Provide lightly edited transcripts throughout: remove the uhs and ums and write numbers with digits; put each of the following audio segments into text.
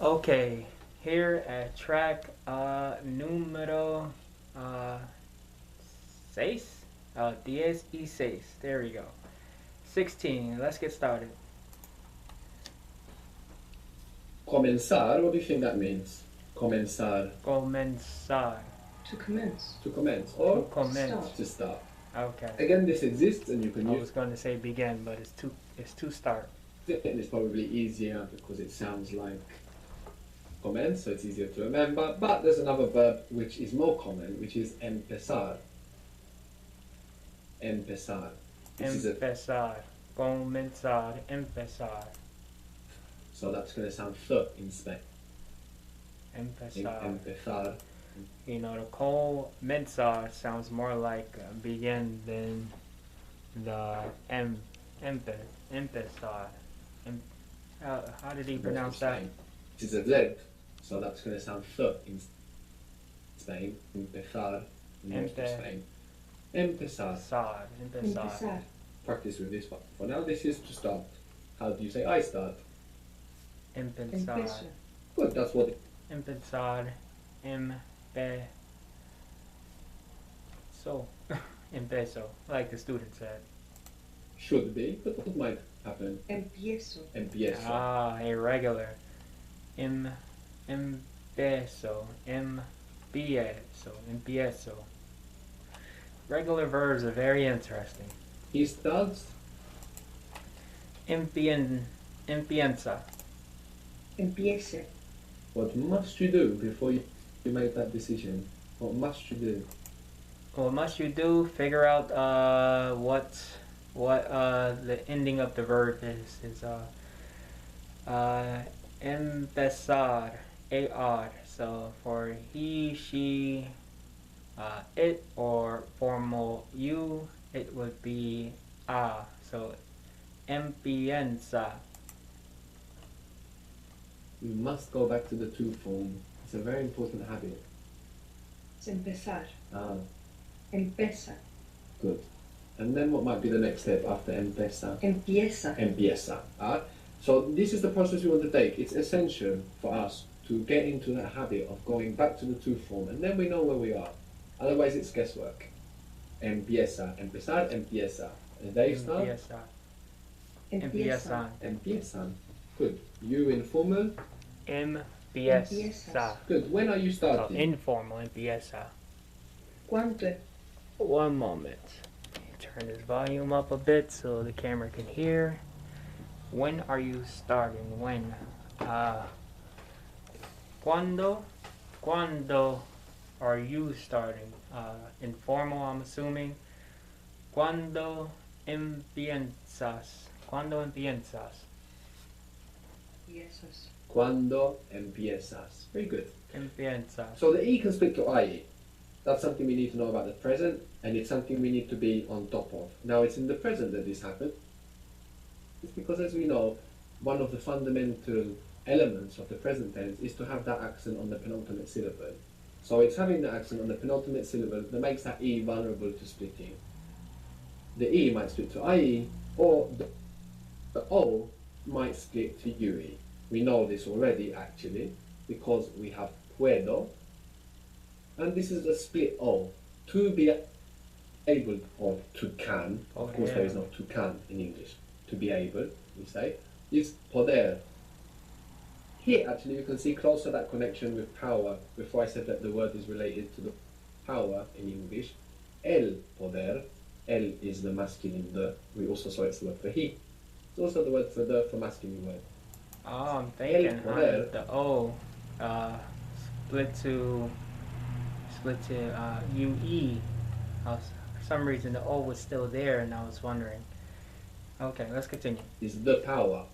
Okay, here at track número uh, 6, 16. There we go. 16. Let's get started. Comenzar, what do you think that means? Comenzar. Comenzar. To commence. To commence To or commence. to start. Okay. Again, this exists and you can I use was going to say begin, but it's to start. it, and it's probably easier because it sounds like commence, so it's easier to remember. But there's another verb which is more common, which is empezar. Empezar. Empezar. Comenzar. Empezar. So that's going to sound th in Spain. Empezar. Empezar. You know, the comenzar sounds more like begin than the empezar. How did he pronounce that? It is a Z, so that's going to sound th in Spain. Empezar in most of Spain. Empezar. Empezar. Practice with this one. For now, this is to start. How do you say I start? Empezar. Empiezo. Good, that's what it Empezar. So, empezo, like the student said. should be, but what might happen? Empiezo. Empiezo. Ah, irregular. Empiezo. Empiezo. Regular verbs are very interesting. He starts. Empienza. Empiece. What must you do before you make that decision? What must you do? What must you do? Figure out what the ending of the verb is. Empezar, ar. So for he, she, it, or formal you, it would be a. So empienza. You must go back to the to form. It's a very important habit. Es empezar. Ah, Empeza. good. And then what might be the next step after empeza? Empieza. Empieza. So this is the process we want to take. It's essential for us to get into that habit of going back to the to form, and then we know where we are. Otherwise, it's guesswork. Empieza. Empezar, empieza. And they start? Empieza. Empieza. Empiezan. Good. You informal? Empieza. Good. When are you So starting? informal, empieza. ¿Cuánto? One moment. Turn this volume up a bit so the camera can hear. When are you starting? When? Cuando? Cuando are you starting? Informal, I'm assuming. Cuando empiezas? Cuando empiezas? Empiezas. Cuando empiezas. Very good. Empiezas. So the E can split to IE. That's something we need to know about the present, and it's something we need to be on top of. Now it's in the present that this happened. It's because, as we know, one of the fundamental elements of the present tense is to have that accent on the penultimate syllable. So it's having the accent on the penultimate syllable that makes that E vulnerable to splitting. The E might split to IE, or the O might split to UE. We know this already, actually, because we have puedo, and this is a split O. To be able, or to can, of course there is no to can in English. To be able, we say, is poder. Here, actually, you can see closer that connection with power. Before I said that the word is related to the power in English. El poder, el is the masculine the. We also saw it's the word for he. It's also the word for the for masculine word. Oh, I'm thinking poder. the O split to UE. For some reason the O was still there and I was wondering. Okay, let's continue. Is the power.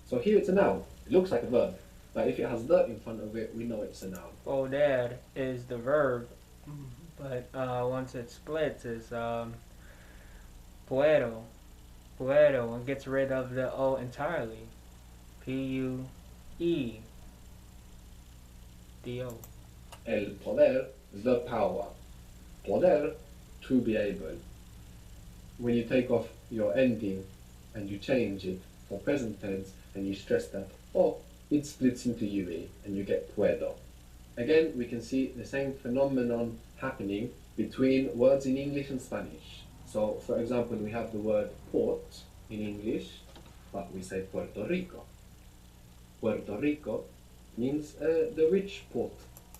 So here it's a noun. It looks like a verb, but if it has the in front of it, we know it's a noun. Poder is the verb, but once it splits, it's puedo. Puedo, and gets rid of the O entirely. P-U-E. D-O. El poder, the power. Poder, to be able. When you take off your ending and you change it for present tense and you stress that O, it splits into UE and you get puedo. Again, we can see the same phenomenon happening between words in English and Spanish. So, for example, we have the word port in English, but we say Puerto Rico. Puerto Rico means the rich port,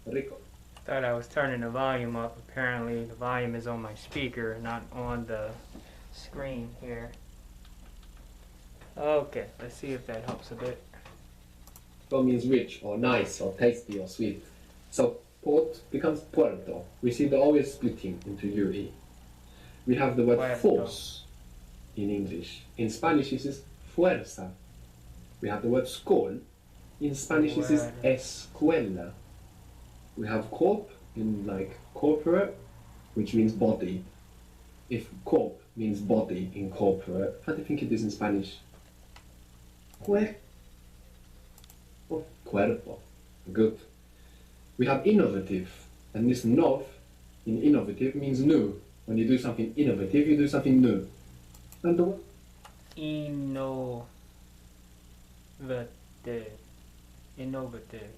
Rico. Thought I was turning the volume up. Apparently the volume is on my speaker, not on the screen here. Okay, let's see if that helps a bit. Puerto means rich or nice or tasty or sweet. So port becomes puerto. We see they're always splitting into UE. We have the word Puerto. force in English. In Spanish this is fuerza. We have the word school. In Spanish this is Word. escuela. We have corp in like corporate, which means body. If corp means body in corporate, how do you think it is in Spanish? cuerpo, Oh, cuerpo. Good. We have innovative, and this nov in innovative means new. When you do something innovative, you do something new. And the word Innovative. Innovative.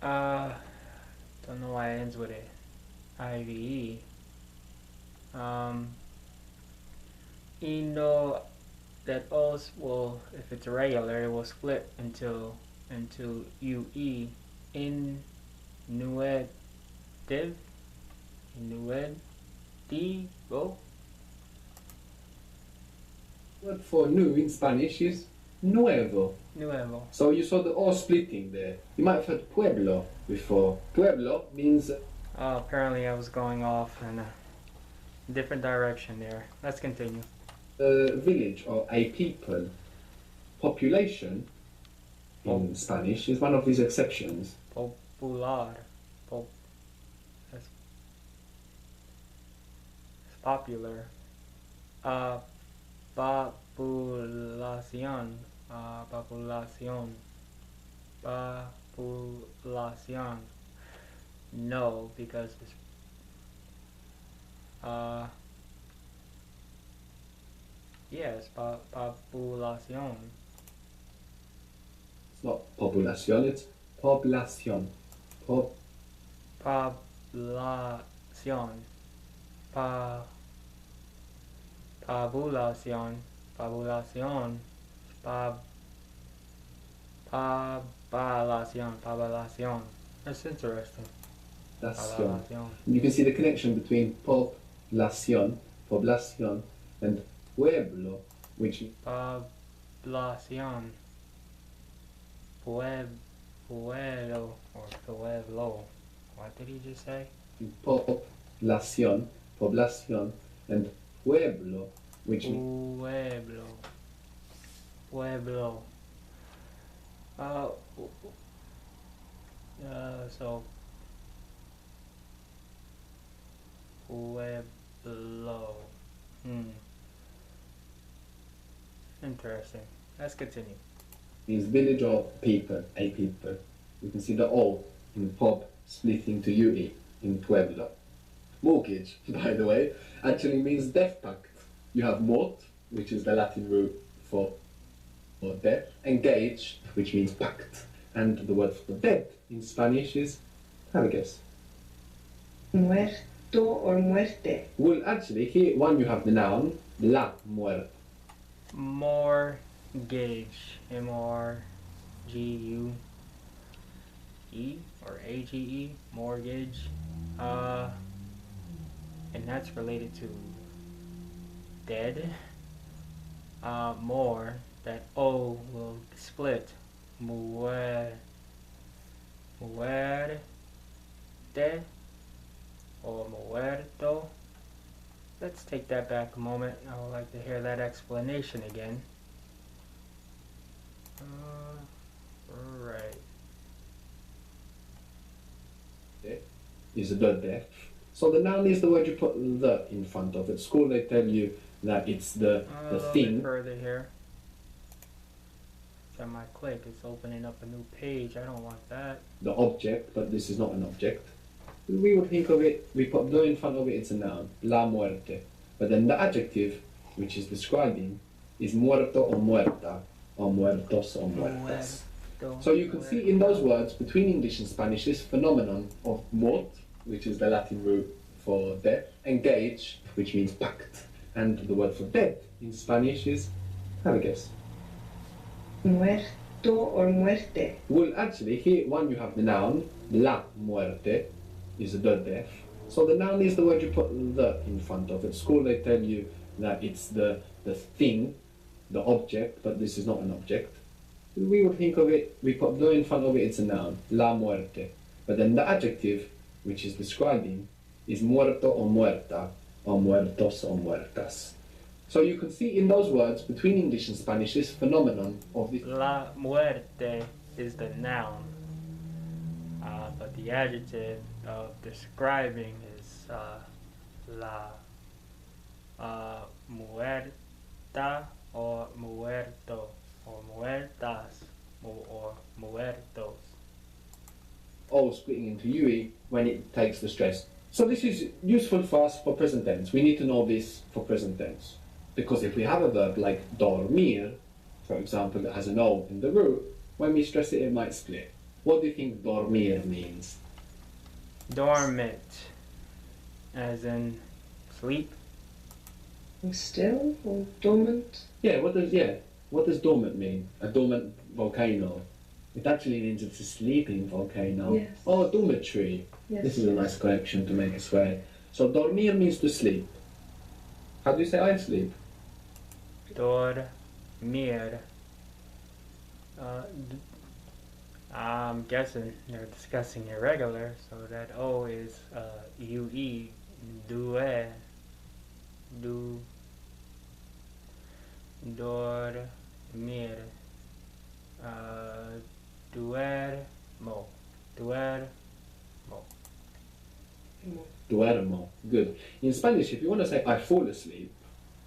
Don't know why it ends with a IVE. That also will, if it's regular, it will split into UE. Innuative. Innuetivo. word for new in Spanish is nuevo. Nuevo. So you saw the O splitting there. You might have heard pueblo before. Pueblo means Oh, apparently I was going off in a different direction there. Let's continue. a village or a people. Population in Spanish is one of these exceptions. Popular. That's it's popular. Populación. Populación. No, because it's yes, populación. It's not populación, it's población. Población. Población. Población. Población. That's interesting. Población. Población. You can see the connection between población, and pueblo, which Población. Pueblo or pueblo. What did he just say? población, and pueblo, which Pueblo. Pueblo. So pueblo. Interesting. Let's continue. means village or people, a people. You can see the O in pop splitting to UE in pueblo. Mortgage, by the way, actually means death pact. You have mort, which is the Latin root for death, engage, which means pact. And the word for dead in Spanish is, have a guess. muerto or muerte, Well, actually, here one you have the noun, la muerte. Mortgage. M-R-G-U-E or A-G-E. Mortgage. And that's related to dead. More. That O will split. Muerte. Or muerto. Let's take that back a moment. I would like to hear that explanation again. Right. Is the death. So the noun is the word you put the in front of. At school they tell you that it's the A little thing. bit further here. So my click is opening up a new page. I don't want that. The object, but this is not an object. We would think of it, we put the in front of it, it's a noun, la muerte. But then the adjective, which is describing, is muerto or muerta. or muertos or muertas. Muerto, So you can see in those words between English and Spanish this phenomenon of mort, which is the Latin root for death, engage, which means pact, and the word for death in Spanish is, have a guess. Muerto or muerte. Well, actually, here one you have the noun, la muerte, is the death. So the noun is the word you put the in front of. At school they tell you that it's the thing, the object, but this is not an object. We would think of it, we put the in front of it, it's a noun, la muerte. But then the adjective, which is describing, is muerto or muerta, or muertos or muertas. So you can see in those words, between English and Spanish, this phenomenon of the... La muerte is the noun, but the adjective of describing is la muerta or muerto or muertas or muertos. O splitting into UE when it takes the stress. So this is useful for us for present tense. We need to know this for present tense. Because if we have a verb like dormir, for example, that has an O in the root, when we stress it, it might split. What do you think dormir means? Dormant, as in sleep. Still or dormant. Yeah, what does dormant mean? A dormant volcano. It actually means it's a sleeping volcano. Yes. Oh, dormitory. Yes. This is a nice correction to make us swear. So dormir means to sleep. How do you say I sleep? Dormir. I'm guessing they're discussing irregular, so that O is UE. Due. Du. Dormir. Duermo. Duermo. Duermo. Good. In Spanish, if you want to say I fall asleep,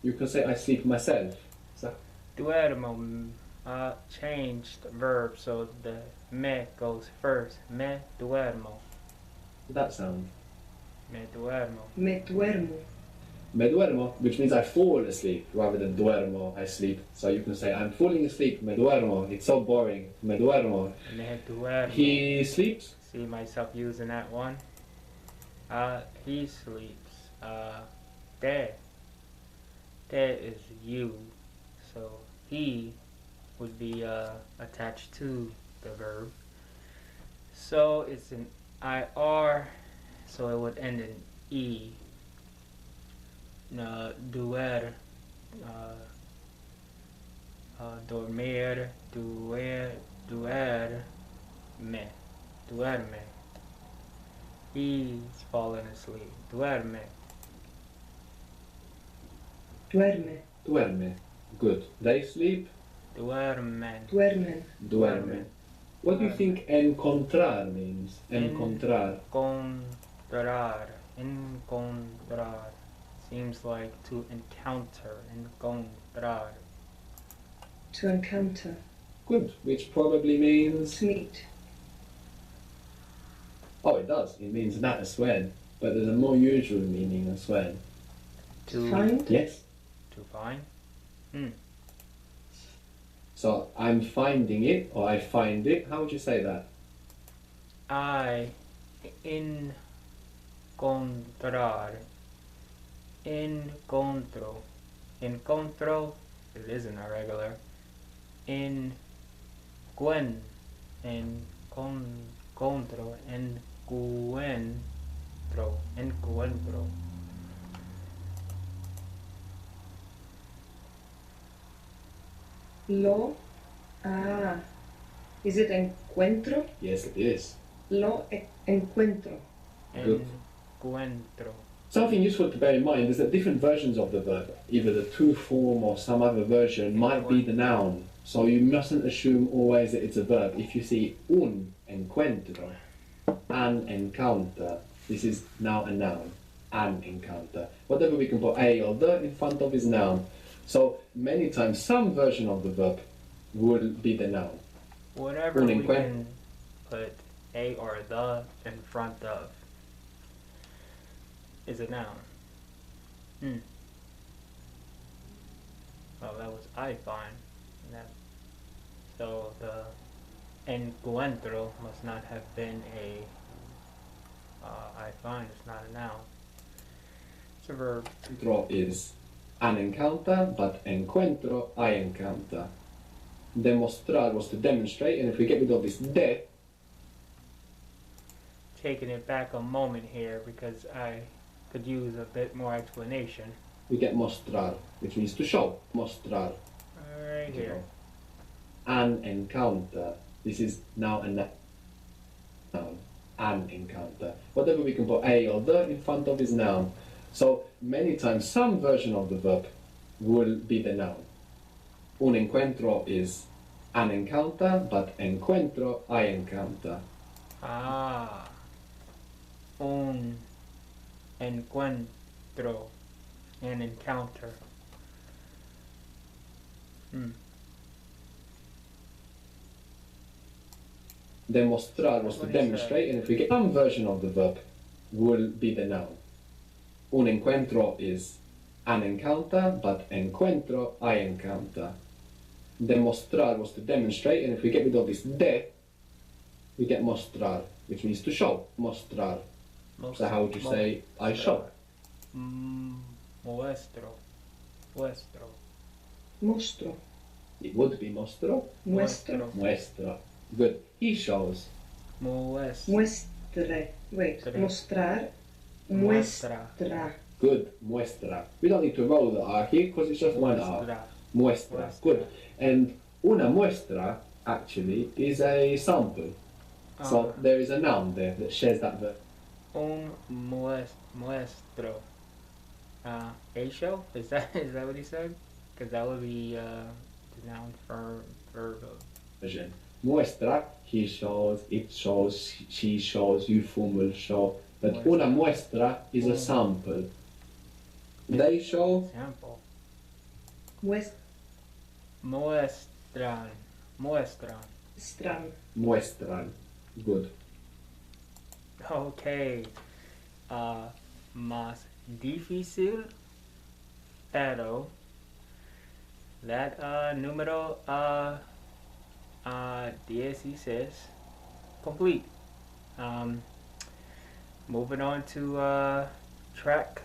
you can say I sleep myself. So, Duermo. Changed verb, so the me goes first. Me duermo. that sound. Me duermo. Me duermo. Me duermo, which means I fall asleep, rather than duermo, I sleep. So you can say I'm falling asleep, me duermo. It's so boring. Me duermo. Me duermo. He sleeps. See myself using that one. He sleeps. Te. Te is you. So he would be attached to the verb. So it's an IR, so it would end in E. Duer, dormir, duerme. He's fallen asleep. Duerme. Duerme. Duerme. Good. They sleep. Duermen. Duermen. Duerme. What do you think encontrar means? Encontrar. Encontrar. Encontrar. Seems like to encounter. Encontrar. To encounter. Good. Which probably means... To meet. Oh, it does. It means that as well. But there's a more usual meaning as well. To Find. Yes. To find. So I'm finding it, or I find it. How would you say that? I encontrar. Encontro. Encontro. It is an irregular. Encuentro. Encuentro. Encuentro. Lo. Ah. Is it encuentro? Yes, it is. Lo encuentro. Good. Encuentro. Something useful to bear in mind is that different versions of the verb, either the to form or some other version, might be the noun. So you mustn't assume always that it's a verb. If you see un encuentro, an encounter, this is now a noun. An encounter. Whatever we can put a or the in front of is noun. So many times some version of the verb will be the noun. Whatever we can put a or the in front of is a noun. Well, that was I find. That So the encuentro must not have been a, I find it's not a noun. It's a verb. Encuentro is an encounter, but encuentro, I encounter. Demostrar was to demonstrate, and if we get rid of this de, Taking it back a moment here because I could use a bit more explanation. we get mostrar, which means to show. Mostrar. Right here. An encounter. This is now a noun. An encounter. Whatever we can put a or the in front of is noun. So many times some version of the verb will be the noun. Un encuentro is an encounter, but encuentro, I encounter. Ah. Un encuentro. An encounter. Demostrar was to What is demonstrate, and if we get some version of the verb will be the noun. Un encuentro is an encounter, but encuentro, I encounter. Demostrar was to demonstrate, and if we get rid of this de, we get mostrar, which means to show. Mostrar. So how would you say I show? Muestro. Muestro. Mostro. It would be mostro. Muestro. Muestra. Good. He shows. Muestro. Muestre. Wait. Tre. Mostrar. Muestra. Muestra. Good. Muestra. We don't need to roll the R here because it's just one R. Muestra. Muestra. Muestra. Good. And una muestra actually is a sample. So there is a noun there that shares that verb. Un muestro. A show? Is that what he said? Because that would be the noun for verb. Version. Muestra, he shows, it shows, she shows, you will show. But Muestra. una muestra is a sample. They show. Example. Muestran. Muestran. Muestran. Muestran. Good. Okay. Más difícil, pero that número 16 complete. Moving on to track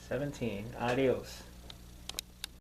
17. Adios.